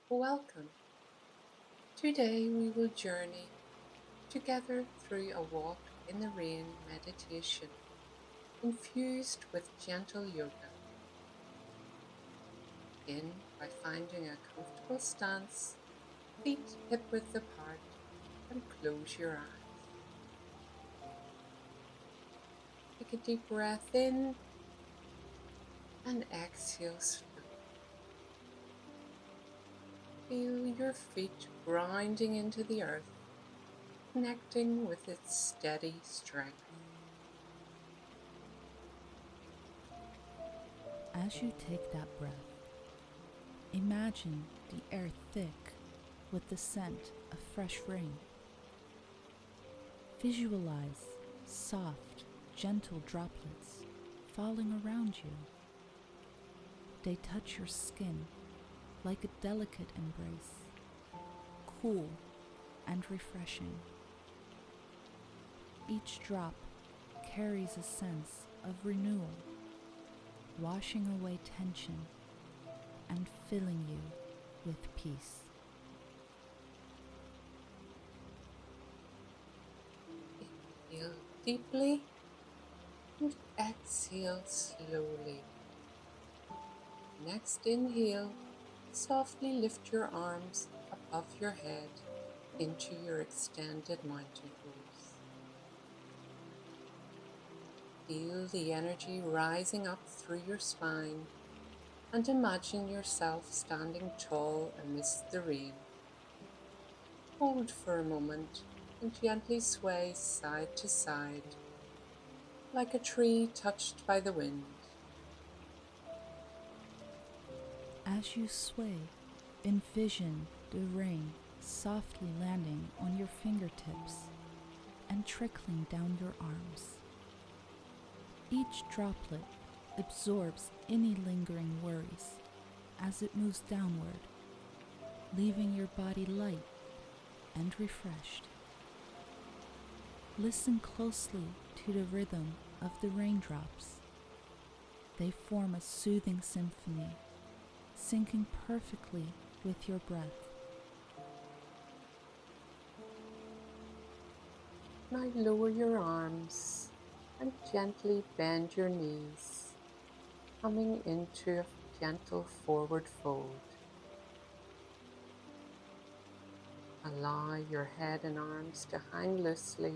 Welcome. Today we will journey together through a walk in the rain meditation infused with gentle yoga. Begin by finding a comfortable stance, feet hip width apart, and close your eyes. Take a deep breath in and exhale slowly. Feel your feet grounding into the earth, connecting with its steady strength. As you take that breath, imagine the air thick with the scent of fresh rain. Visualize soft, gentle droplets falling around you. They touch your skin like a delicate embrace, cool and refreshing. Each drop carries a sense of renewal, washing away tension and filling you with peace. Inhale deeply and exhale slowly. Next inhale, softly lift your arms above your head into your extended mountain pose. Feel the energy rising up through your spine and imagine yourself standing tall amidst the rain. Hold for a moment and gently sway side to side like a tree touched by the wind. As you sway, envision the rain softly landing on your fingertips and trickling down your arms. Each droplet absorbs any lingering worries as it moves downward, leaving your body light and refreshed. Listen closely to the rhythm of the raindrops. They form a soothing symphony, syncing perfectly with your breath. Now lower your arms and gently bend your knees, coming into a gentle forward fold. Allow your head and arms to hang loosely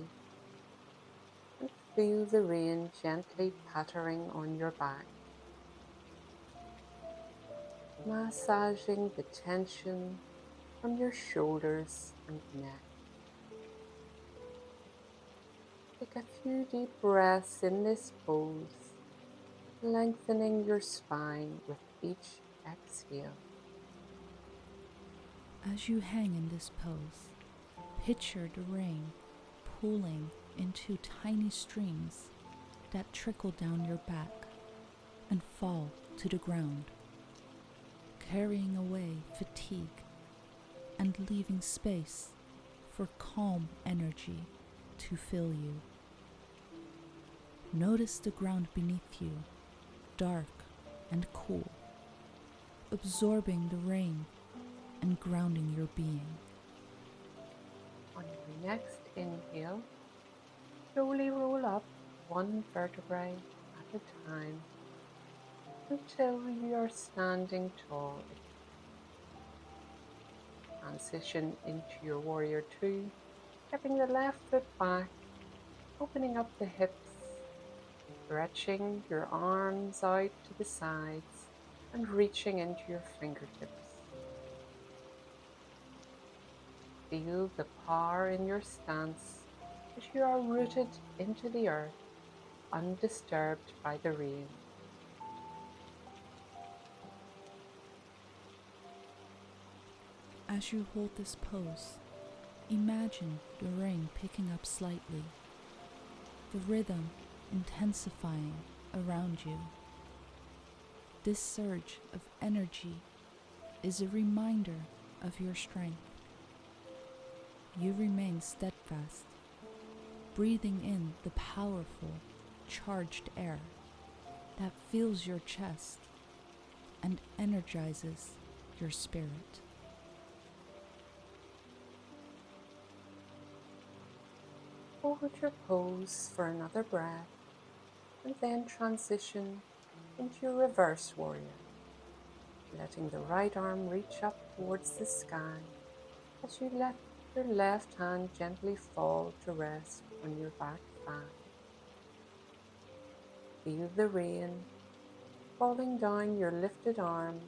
and feel the rain gently pattering on your back, massaging the tension from your shoulders and neck. Take a few deep breaths in this pose, lengthening your spine with each exhale. As you hang in this pose, picture the rain pooling into tiny streams that trickle down your back and fall to the ground, carrying away fatigue and leaving space for calm energy to fill you. Notice the ground beneath you, dark and cool, absorbing the rain and grounding your being. On your next inhale, slowly roll up one vertebrae at a time until you are standing tall. Transition into your warrior two, stepping the left foot back, opening up the hips, stretching your arms out to the sides and reaching into your fingertips. Feel the power in your stance as you are rooted into the earth, undisturbed by the rain. As you hold this pose, imagine the rain picking up slightly, the rhythm intensifying around you. This surge of energy is a reminder of your strength. You remain steadfast, breathing in the powerful, charged air that fills your chest and energizes your spirit. Hold your pose for another breath and then transition into your reverse warrior, letting the right arm reach up towards the sky as you let your left hand gently fall to rest on your back thigh. Feel the rain falling down your lifted arm,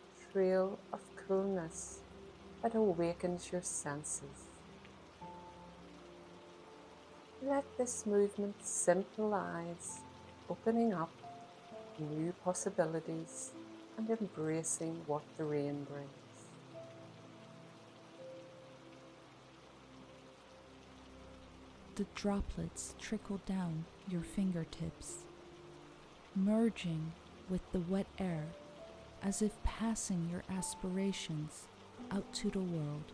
a trail of coolness that awakens your senses. Let this movement symbolize opening up new possibilities and embracing what the rain brings. The droplets trickle down your fingertips, merging with the wet air as if passing your aspirations out to the world.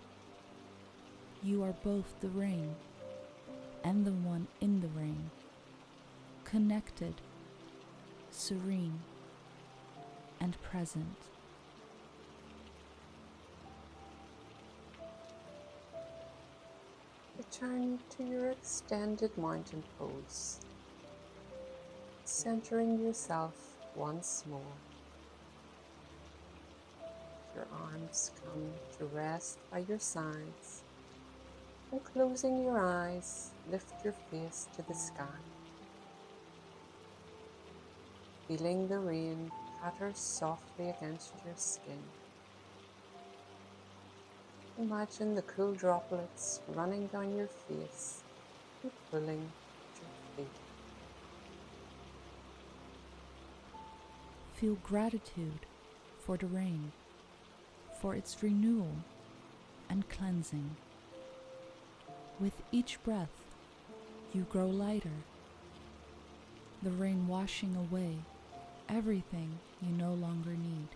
You are both the rain and the one in the rain, connected, serene, and present. Return to your extended mountain pose, centering yourself once more. Your arms come to rest by your sides, and closing your eyes, lift your face to the sky. Feeling the rain patter softly against your skin. Imagine the cool droplets running down your face and pulling at your feet. Feel gratitude for the rain, for its renewal and cleansing. With each breath, you grow lighter, the rain washing away everything you no longer need.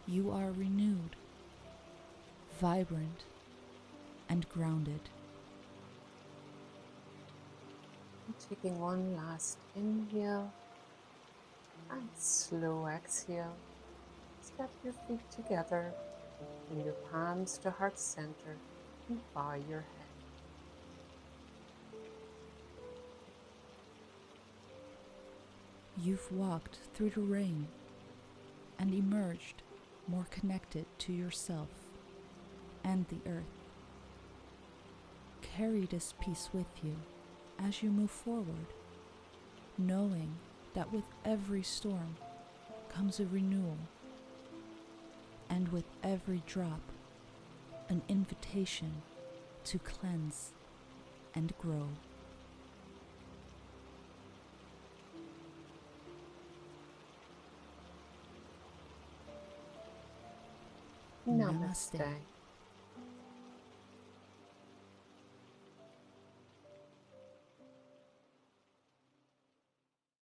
You are renewed, vibrant, and grounded. And taking one last inhale and slow exhale, step your feet together, bring your palms to heart center and bow your head. You've walked through the rain and emerged more connected to yourself and the earth. Carry this peace with you as you move forward, knowing that with every storm comes a renewal, and with every drop, an invitation to cleanse and grow. Namaste.